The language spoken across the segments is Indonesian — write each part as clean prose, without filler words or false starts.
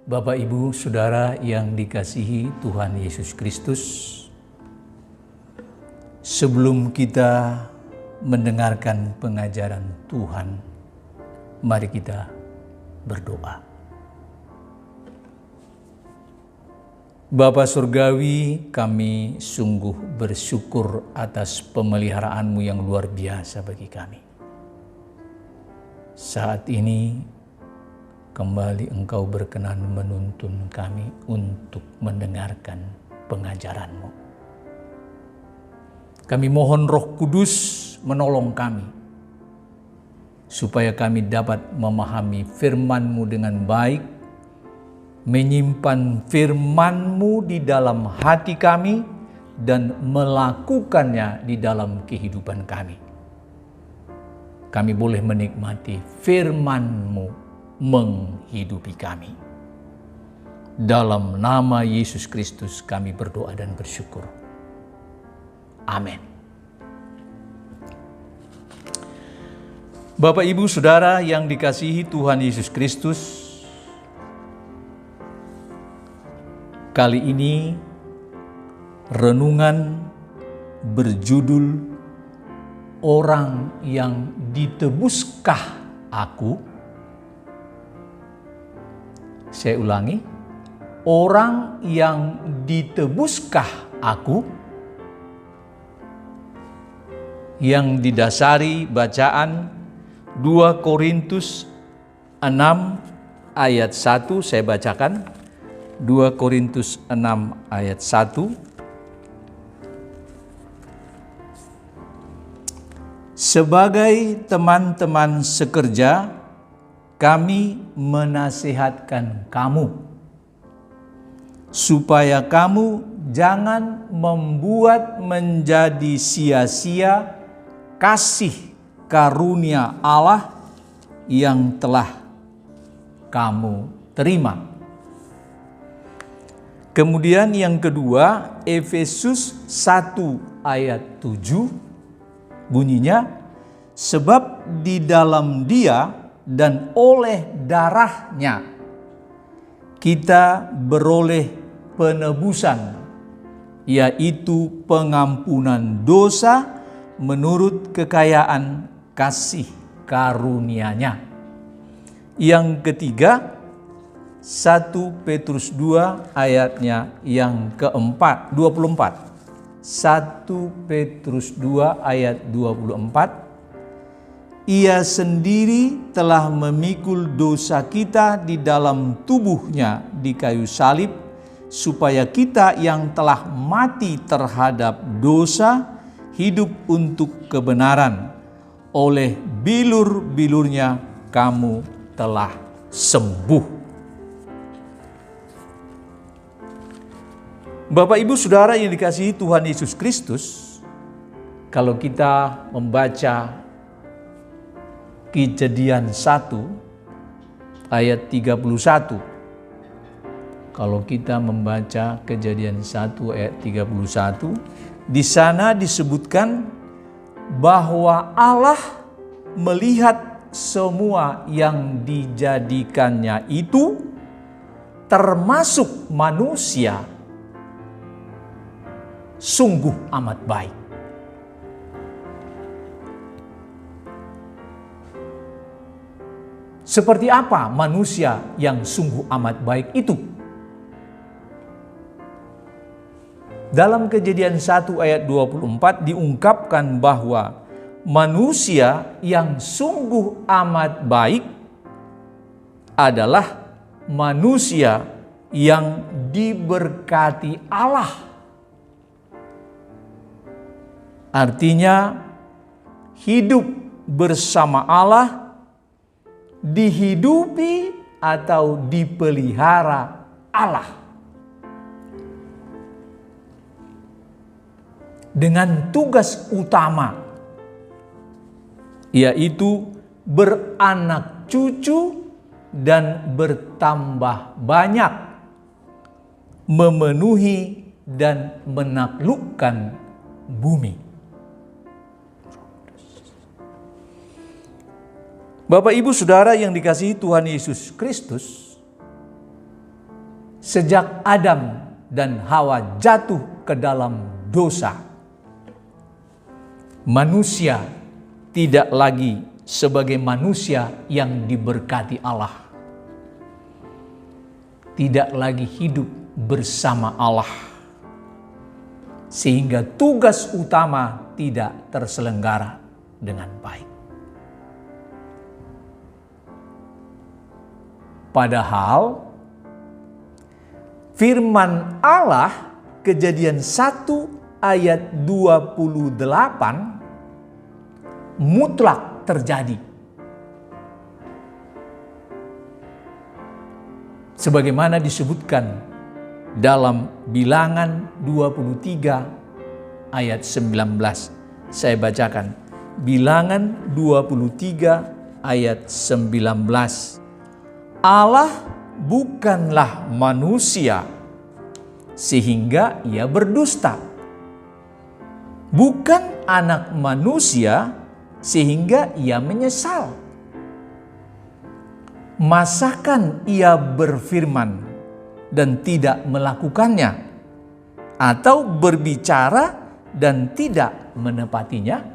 Bapak, Ibu, Saudara yang dikasihi Tuhan Yesus Kristus, sebelum kita mendengarkan pengajaran Tuhan, mari kita berdoa. Bapa Surgawi, kami sungguh bersyukur atas pemeliharaan-Mu yang luar biasa bagi kami. Saat ini kembali Engkau berkenan menuntun kami untuk mendengarkan pengajaran-Mu. Kami mohon Roh Kudus menolong kami, supaya kami dapat memahami firman-Mu dengan baik, menyimpan firman-Mu di dalam hati kami, dan melakukannya di dalam kehidupan kami. Kami boleh menikmati firman-Mu menghidupi kami. Dalam nama Yesus Kristus kami berdoa dan bersyukur. Amin. Bapak, Ibu, Saudara yang dikasihi Tuhan Yesus Kristus, kali ini renungan berjudul Orang yang Ditebuskah Aku? Saya ulangi, orang yang ditebuskah aku? Yang didasari bacaan 2 Korintus 6 ayat 1, saya bacakan. 2 Korintus 6 ayat 1. Sebagai teman-teman sekerja, kami menasihatkan kamu, supaya kamu jangan membuat menjadi sia-sia kasih karunia Allah yang telah kamu terima. Kemudian yang kedua, Efesus 1 ayat 7 bunyinya, sebab di dalam Dia dan oleh darahnya kita beroleh penebusan, yaitu pengampunan dosa menurut kekayaan kasih karunia-Nya. Yang ketiga, 1 Petrus 2 ayatnya yang keempat, 24. 1 Petrus 2 ayat 24. Ia sendiri telah memikul dosa kita di dalam tubuhnya di kayu salib, supaya kita yang telah mati terhadap dosa hidup untuk kebenaran. Oleh bilur-bilurnya kamu telah sembuh. Bapak, Ibu, Saudara yang dikasihi Tuhan Yesus Kristus, kalau kita membaca Kejadian 1 ayat 31, kalau kita membaca Kejadian 1 ayat 31, di sana disebutkan bahwa Allah melihat semua yang dijadikannya itu, termasuk manusia, sungguh amat baik. Seperti apa manusia yang sungguh amat baik itu? Dalam Kejadian 1 ayat 24 diungkapkan bahwa manusia yang sungguh amat baik adalah manusia yang diberkati Allah. Artinya hidup bersama Allah, dihidupi atau dipelihara Allah. Dengan tugas utama, yaitu beranak cucu dan bertambah banyak, memenuhi dan menaklukkan bumi. Bapak, Ibu, Saudara yang dikasihi Tuhan Yesus Kristus, sejak Adam dan Hawa jatuh ke dalam dosa, manusia tidak lagi sebagai manusia yang diberkati Allah, tidak lagi hidup bersama Allah, sehingga tugas utama tidak terselenggara dengan baik. Padahal firman Allah Kejadian 1 ayat 28 mutlak terjadi. Sebagaimana disebutkan dalam Bilangan 23 ayat 19. Saya bacakan. Bilangan 23 ayat 19. Allah bukanlah manusia sehingga ia berdusta. Bukan anak manusia sehingga ia menyesal. Masakan ia berfirman dan tidak melakukannya, atau berbicara dan tidak menepatinya?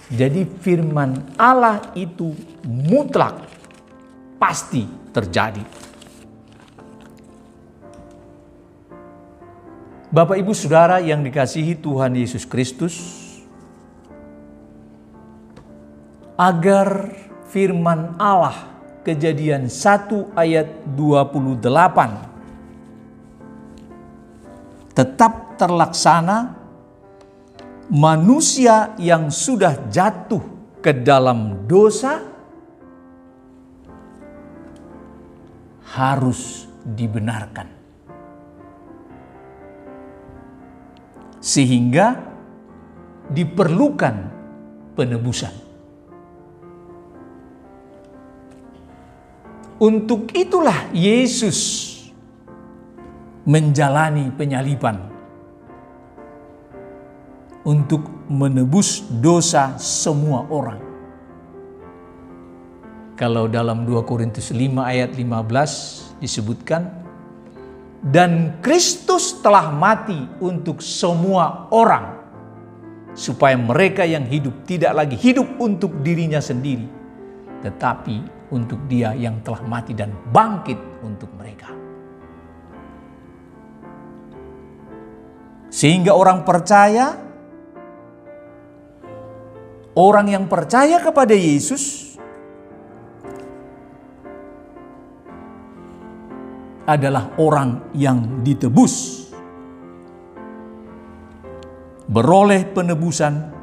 Jadi firman Allah itu mutlak, pasti terjadi. Bapak Ibu Saudara yang dikasihi Tuhan Yesus Kristus, agar firman Allah Kejadian 1 ayat 28 tetap terlaksana, manusia yang sudah jatuh ke dalam dosa harus dibenarkan. Sehingga diperlukan penebusan. Untuk itulah Yesus menjalani penyaliban untuk menebus dosa semua orang. Kalau dalam 2 Korintus 5 ayat 15 disebutkan, dan Kristus telah mati untuk semua orang, supaya mereka yang hidup tidak lagi hidup untuk dirinya sendiri, tetapi untuk Dia yang telah mati dan bangkit untuk mereka. Sehingga orang yang percaya kepada Yesus adalah orang yang ditebus, beroleh penebusan,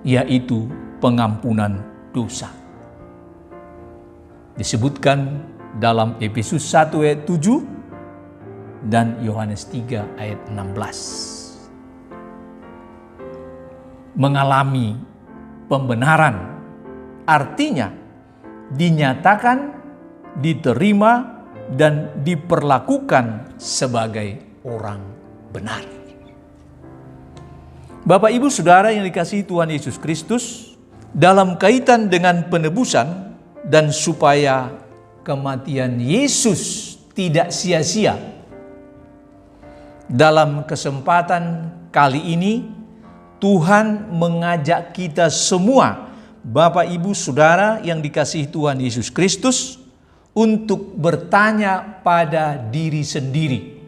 yaitu pengampunan dosa. Disebutkan dalam Efesus 1 ayat 7 dan Yohanes 3 ayat 16. Mengalami pembenaran artinya dinyatakan, diterima, dan diperlakukan sebagai orang benar. Bapak Ibu Saudara yang dikasihi Tuhan Yesus Kristus, dalam kaitan dengan penebusan dan supaya kematian Yesus tidak sia-sia, dalam kesempatan kali ini Tuhan mengajak kita semua, Bapak Ibu Saudara yang dikasihi Tuhan Yesus Kristus, untuk bertanya pada diri sendiri,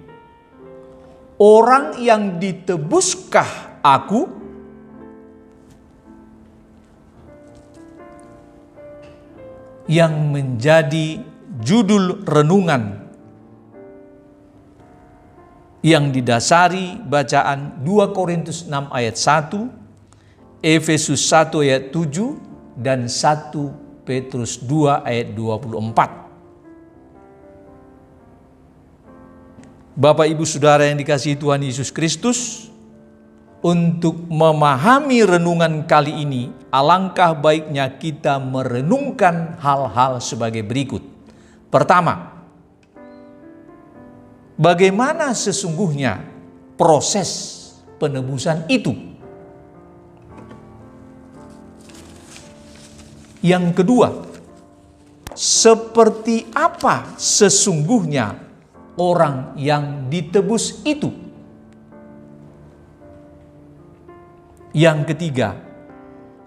orang yang ditebuskah aku? Yang menjadi judul renungan yang didasari bacaan 2 Korintus 6 ayat 1, Efesus 1 ayat 7, dan 1 Petrus 2 ayat 24. Bapak Ibu Saudara yang dikasihi Tuhan Yesus Kristus, untuk memahami renungan kali ini, alangkah baiknya kita merenungkan hal-hal sebagai berikut. Pertama, bagaimana sesungguhnya proses penebusan itu? Yang kedua, seperti apa sesungguhnya orang yang ditebus itu. Yang ketiga,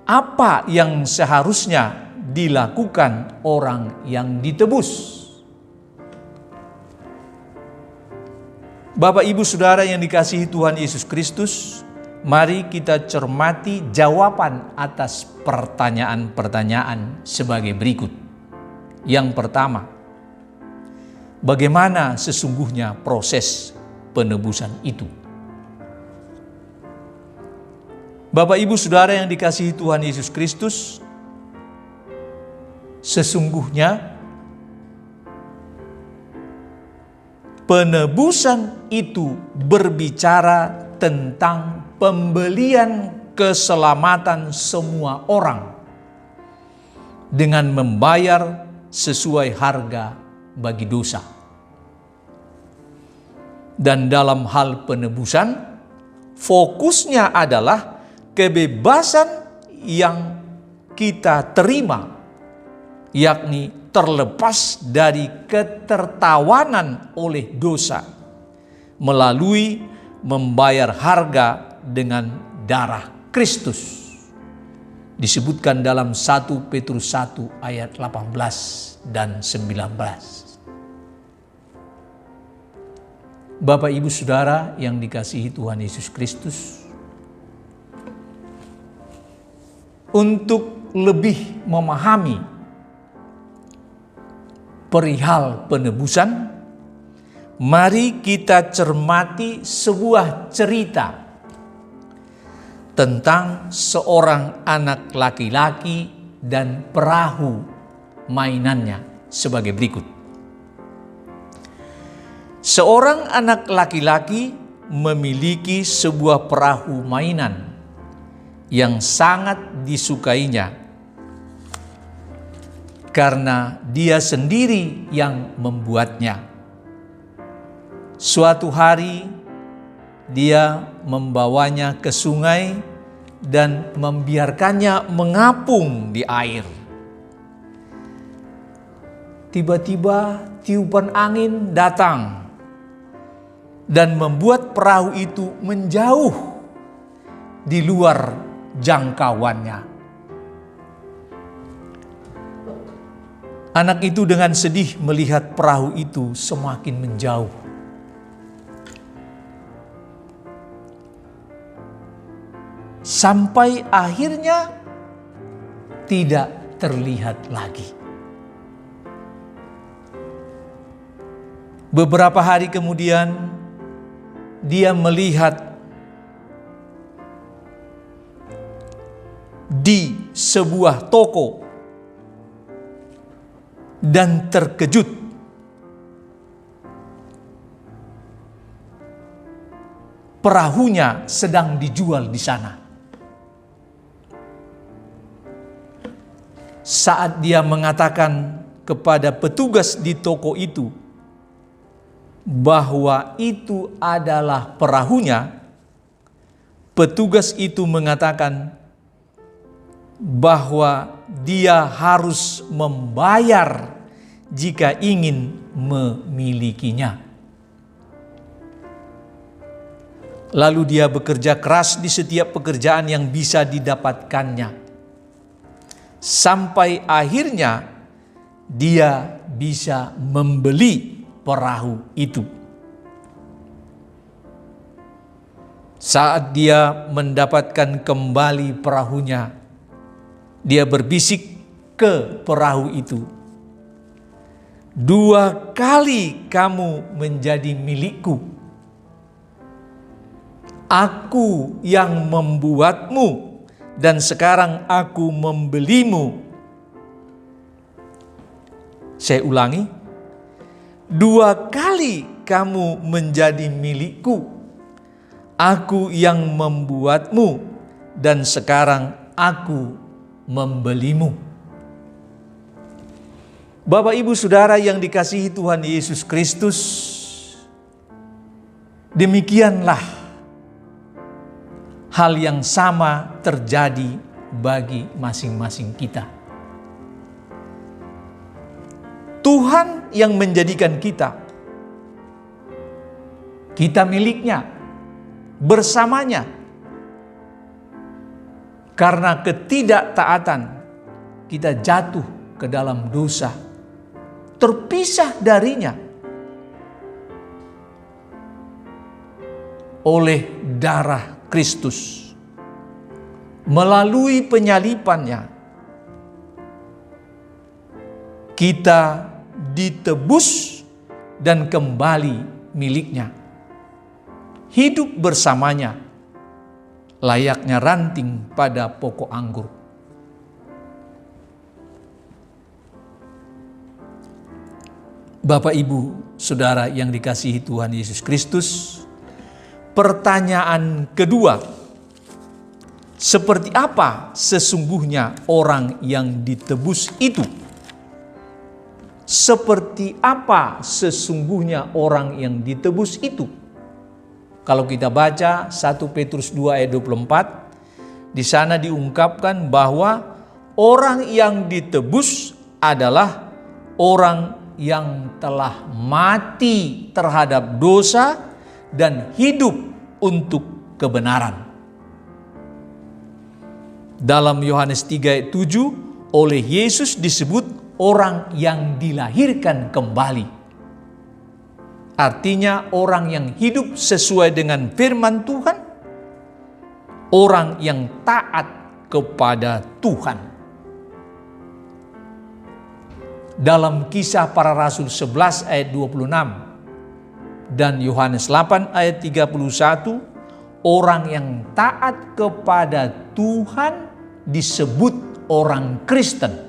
apa yang seharusnya dilakukan orang yang ditebus? Bapak, Ibu, Saudara yang dikasihi Tuhan Yesus Kristus, mari kita cermati jawaban atas pertanyaan-pertanyaan sebagai berikut. Yang pertama, bagaimana sesungguhnya proses penebusan itu? Bapak, Ibu, Saudara yang dikasihi Tuhan Yesus Kristus, sesungguhnya penebusan itu berbicara tentang pembelian keselamatan semua orang dengan membayar sesuai harga bagi dosa. Dan dalam hal penebusan, fokusnya adalah kebebasan yang kita terima, yakni terlepas dari ketertawanan oleh dosa melalui membayar harga dengan darah Kristus. Disebutkan dalam 1 Petrus 1 ayat 18 dan 19. Bapak, Ibu, Saudara yang dikasihi Tuhan Yesus Kristus, untuk lebih memahami perihal penebusan, mari kita cermati sebuah cerita tentang seorang anak laki-laki dan perahu mainannya sebagai berikut. Seorang anak laki-laki memiliki sebuah perahu mainan yang sangat disukainya karena dia sendiri yang membuatnya. Suatu hari dia membawanya ke sungai dan membiarkannya mengapung di air. Tiba-tiba tiupan angin datang dan membuat perahu itu menjauh di luar jangkauannya. Anak itu dengan sedih melihat perahu itu semakin menjauh. Sampai akhirnya tidak terlihat lagi. Beberapa hari kemudian dia melihat di sebuah toko dan terkejut. Perahunya sedang dijual di sana. Saat dia mengatakan kepada petugas di toko itu bahwa itu adalah perahunya, petugas itu mengatakan bahwa dia harus membayar jika ingin memilikinya. Lalu dia bekerja keras di setiap pekerjaan yang bisa didapatkannya, sampai akhirnya dia bisa membeli perahu itu. Saat dia mendapatkan kembali perahunya, dia berbisik ke perahu itu, "2 kali kamu menjadi milikku. Aku yang membuatmu dan sekarang aku membelimu." Saya ulangi, 2 kali kamu menjadi milikku. Aku yang membuatmu dan sekarang aku membelimu. Bapak, Ibu, Saudara yang dikasihi Tuhan Yesus Kristus, demikianlah hal yang sama terjadi bagi masing-masing kita. Tuhan yang menjadikan kita miliknya, bersamanya. Karena ketidaktaatan, kita jatuh ke dalam dosa, terpisah darinya. Oleh darah Kristus, melalui penyalipannya, kita ditebus dan kembali miliknya. Hidup bersamanya, layaknya ranting pada pokok anggur. Bapak, Ibu, Saudara yang dikasihi Tuhan Yesus Kristus, pertanyaan kedua, seperti apa sesungguhnya orang yang ditebus itu? Seperti apa sesungguhnya orang yang ditebus itu? Kalau kita baca 1 Petrus 2 ayat 24, di sana diungkapkan bahwa orang yang ditebus adalah orang yang telah mati terhadap dosa dan hidup untuk kebenaran. Dalam Yohanes 3 ayat 7, oleh Yesus disebut orang yang dilahirkan kembali. Artinya orang yang hidup sesuai dengan firman Tuhan, orang yang taat kepada Tuhan. Dalam Kisah Para Rasul 11 ayat 26 dan Yohanes 8 ayat 31, orang yang taat kepada Tuhan disebut orang Kristen.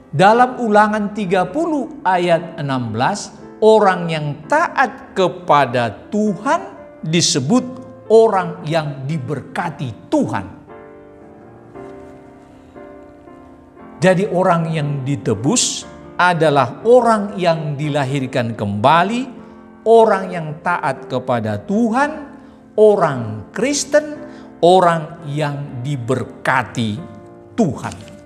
Dalam Ulangan 30 ayat 16, orang yang taat kepada Tuhan disebut orang yang diberkati Tuhan. Jadi orang yang ditebus adalah orang yang dilahirkan kembali, orang yang taat kepada Tuhan, orang Kristen, orang yang diberkati Tuhan.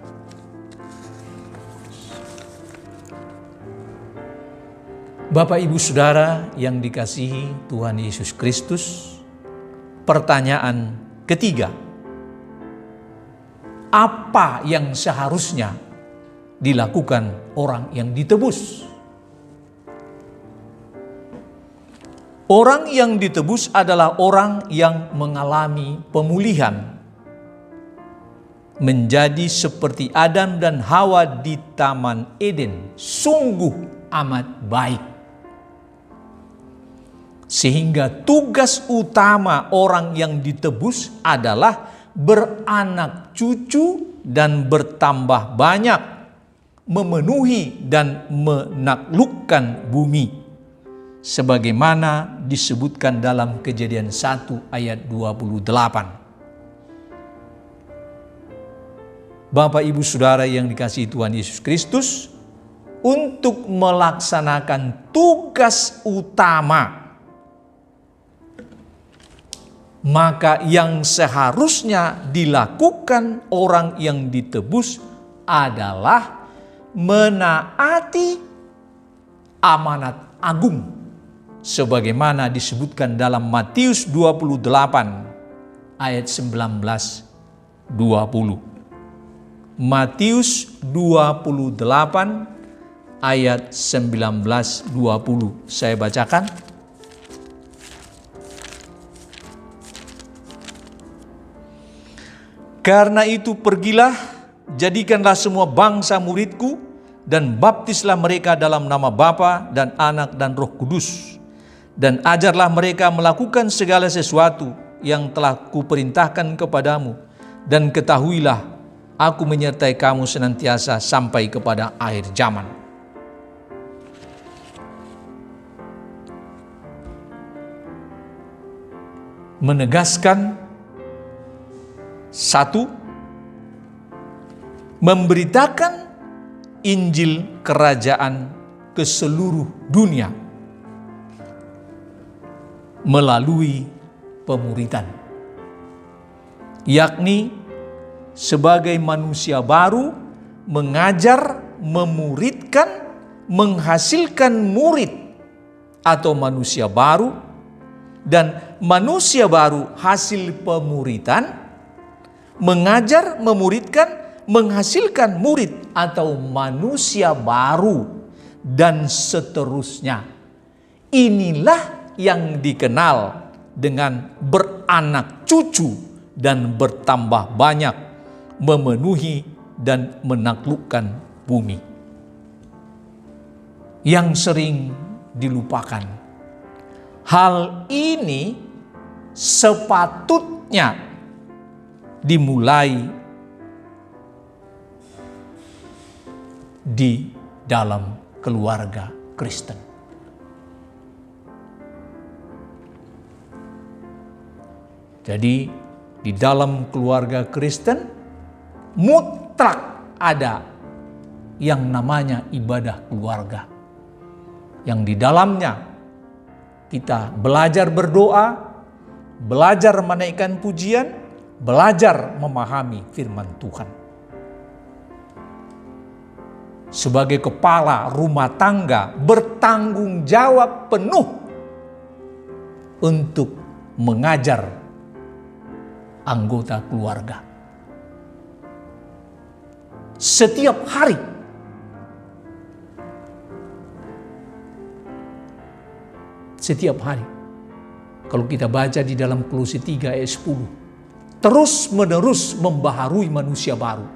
Bapak, Ibu, Saudara yang dikasihi Tuhan Yesus Kristus, pertanyaan ketiga, apa yang seharusnya dilakukan orang yang ditebus? Orang yang ditebus adalah orang yang mengalami pemulihan, menjadi seperti Adam dan Hawa di Taman Eden, sungguh amat baik. Sehingga tugas utama orang yang ditebus adalah beranak cucu dan bertambah banyak, memenuhi dan menaklukkan bumi. Sebagaimana disebutkan dalam Kejadian 1 ayat 28. Bapak, Ibu, Saudara yang dikasihi Tuhan Yesus Kristus, untuk melaksanakan tugas utama, maka yang seharusnya dilakukan orang yang ditebus adalah menaati amanat agung, sebagaimana disebutkan dalam Matius 28 ayat 19-20. Matius 28 ayat 19-20. Saya bacakan. Karena itu pergilah, jadikanlah semua bangsa muridku, dan baptislah mereka dalam nama Bapa dan Anak dan Roh Kudus. Dan ajarlah mereka melakukan segala sesuatu yang telah kuperintahkan kepadamu. Dan ketahuilah, aku menyertai kamu senantiasa sampai kepada akhir zaman. Menegaskan, satu, memberitakan Injil Kerajaan ke seluruh dunia melalui pemuridan, yakni sebagai manusia baru mengajar, memuridkan, menghasilkan murid atau manusia baru, dan manusia baru hasil pemuridan, mengajar, memuridkan, menghasilkan murid atau manusia baru, dan seterusnya. Inilah yang dikenal dengan beranak cucu dan bertambah banyak, memenuhi dan menaklukkan bumi. Yang sering dilupakan, hal ini sepatutnya dimulai di dalam keluarga Kristen. Jadi di dalam keluarga Kristen mutlak ada yang namanya ibadah keluarga, yang di dalamnya kita belajar berdoa, belajar menaikkan pujian, belajar memahami firman Tuhan. Sebagai kepala rumah tangga bertanggung jawab penuh untuk mengajar anggota keluarga. Setiap hari. Setiap hari. Kalau kita baca di dalam Kolose 3 ayat 10. Terus menerus membaharui manusia baru.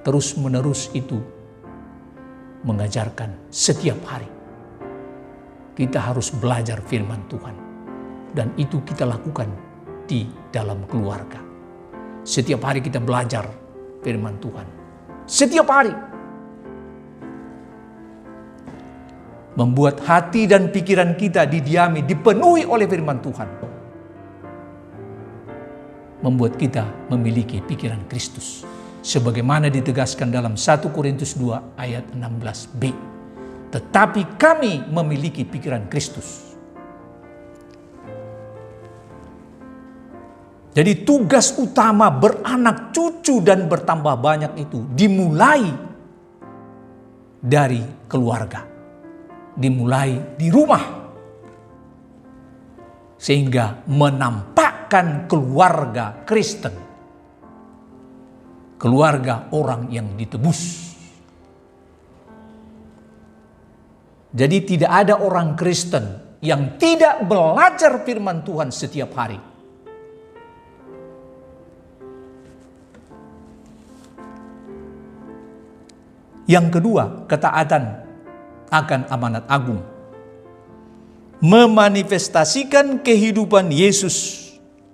Terus menerus itu mengajarkan setiap hari. Kita harus belajar firman Tuhan. Dan itu kita lakukan di dalam keluarga. Setiap hari kita belajar firman Tuhan. Setiap hari. Membuat hati dan pikiran kita didiami, dipenuhi oleh firman Tuhan. Membuat kita memiliki pikiran Kristus. Sebagaimana ditegaskan dalam 1 Korintus 2 ayat 16b. Tetapi kami memiliki pikiran Kristus. Jadi tugas utama beranak cucu dan bertambah banyak itu dimulai dari keluarga. Dimulai di rumah. Sehingga menampakkan keluarga Kristen. Keluarga orang yang ditebus. Jadi tidak ada orang Kristen yang tidak belajar firman Tuhan setiap hari. Yang kedua, ketaatan akan amanat agung. Memanifestasikan kehidupan Yesus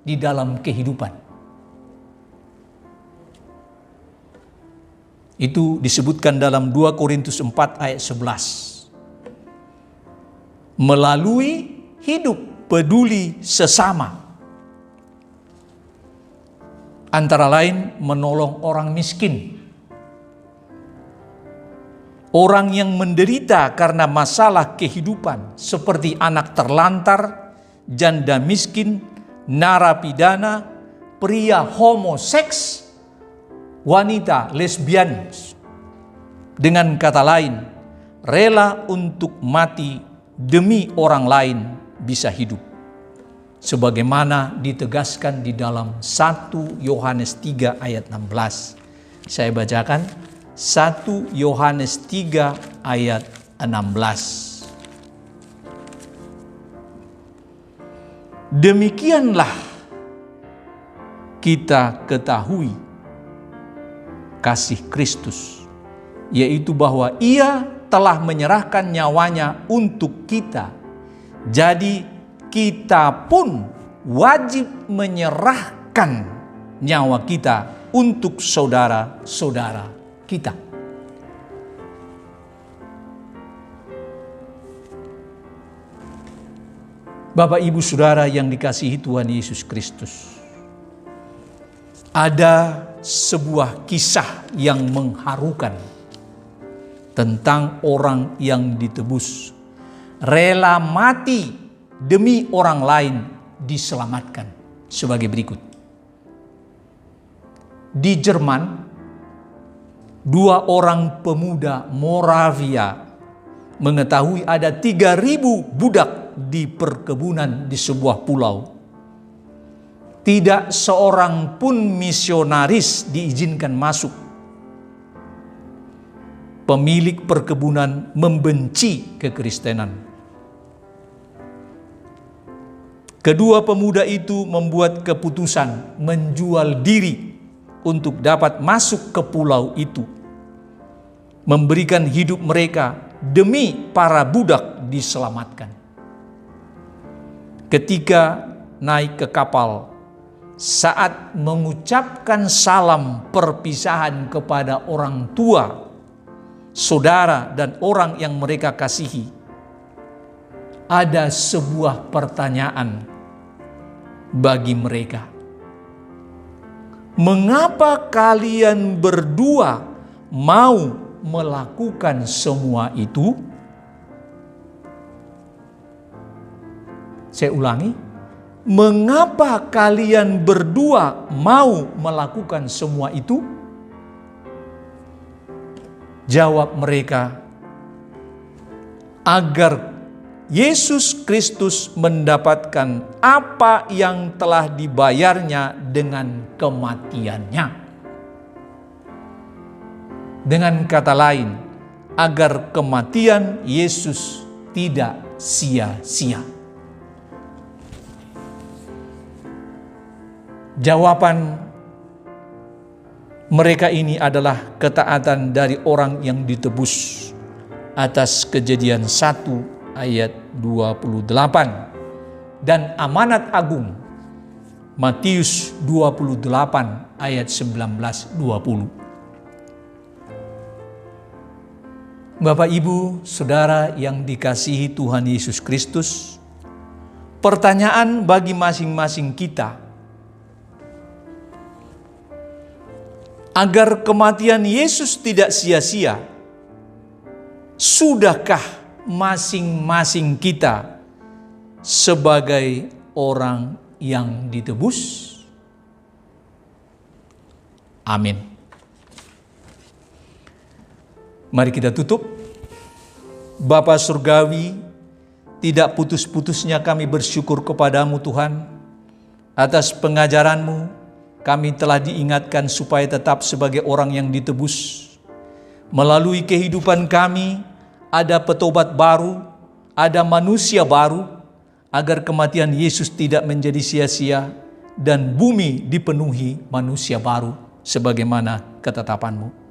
di dalam kehidupan. Itu disebutkan dalam 2 Korintus 4 ayat 11. Melalui hidup peduli sesama. Antara lain menolong orang miskin. Orang yang menderita karena masalah kehidupan seperti anak terlantar, janda miskin, narapidana, pria homoseks, wanita lesbian. Dengan kata lain, rela untuk mati demi orang lain bisa hidup. Sebagaimana ditegaskan di dalam 1 Yohanes 3 ayat 16. Saya bacakan. 1 Yohanes 3 ayat 16. Demikianlah kita ketahui kasih Kristus, yaitu bahwa Ia telah menyerahkan nyawanya untuk kita. Jadi kita pun wajib menyerahkan nyawa kita untuk saudara-saudara kita. Bapak, Ibu, Saudara yang dikasihi Tuhan Yesus Kristus. Ada sebuah kisah yang mengharukan tentang orang yang ditebus, rela mati demi orang lain diselamatkan sebagai berikut. Di Jerman 2 orang pemuda Moravia mengetahui ada 3.000 budak di perkebunan di sebuah pulau. Tidak seorang pun misionaris diizinkan masuk. Pemilik perkebunan membenci kekristenan. Kedua pemuda itu membuat keputusan menjual diri untuk dapat masuk ke pulau itu, memberikan hidup mereka demi para budak diselamatkan. Ketika naik ke kapal, saat mengucapkan salam perpisahan kepada orang tua, saudara, dan orang yang mereka kasihi, ada sebuah pertanyaan bagi mereka. Mengapa kalian berdua mau melakukan semua itu? Saya ulangi, mengapa kalian berdua mau melakukan semua itu? Jawab mereka, agar Yesus Kristus mendapatkan apa yang telah dibayarnya dengan kematiannya. Dengan kata lain, agar kematian Yesus tidak sia-sia. Jawaban mereka ini adalah ketaatan dari orang yang ditebus atas Kejadian 1 ayat 28 dan amanat agung Matius 28 ayat 19-20. Bapak, Ibu, Saudara yang dikasihi Tuhan Yesus Kristus, pertanyaan bagi masing-masing kita, agar kematian Yesus tidak sia-sia, sudahkah masing-masing kita sebagai orang yang ditebus? Amin. Mari kita tutup. Bapa Surgawi, tidak putus-putusnya kami bersyukur kepadamu Tuhan. Atas pengajaran-Mu kami telah diingatkan supaya tetap sebagai orang yang ditebus. Melalui kehidupan kami ada petobat baru, ada manusia baru, agar kematian Yesus tidak menjadi sia-sia dan bumi dipenuhi manusia baru sebagaimana ketetapan-Mu.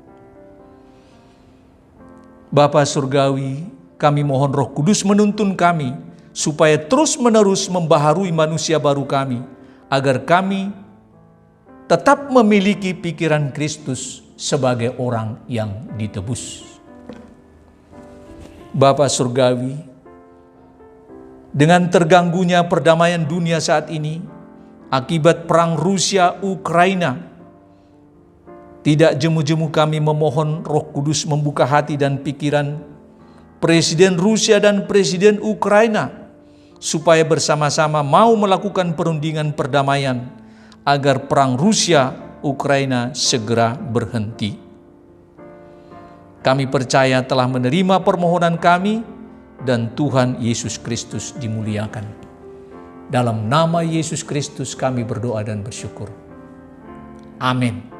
Bapa Surgawi, kami mohon Roh Kudus menuntun kami supaya terus-menerus membaharui manusia baru kami, agar kami tetap memiliki pikiran Kristus sebagai orang yang ditebus. Bapa Surgawi, dengan terganggunya perdamaian dunia saat ini akibat perang Rusia-Ukraina, tidak jemu-jemu kami memohon Roh Kudus membuka hati dan pikiran Presiden Rusia dan Presiden Ukraina supaya bersama-sama mau melakukan perundingan perdamaian agar perang Rusia-Ukraina segera berhenti. Kami percaya telah menerima permohonan kami dan Tuhan Yesus Kristus dimuliakan. Dalam nama Yesus Kristus kami berdoa dan bersyukur. Amin.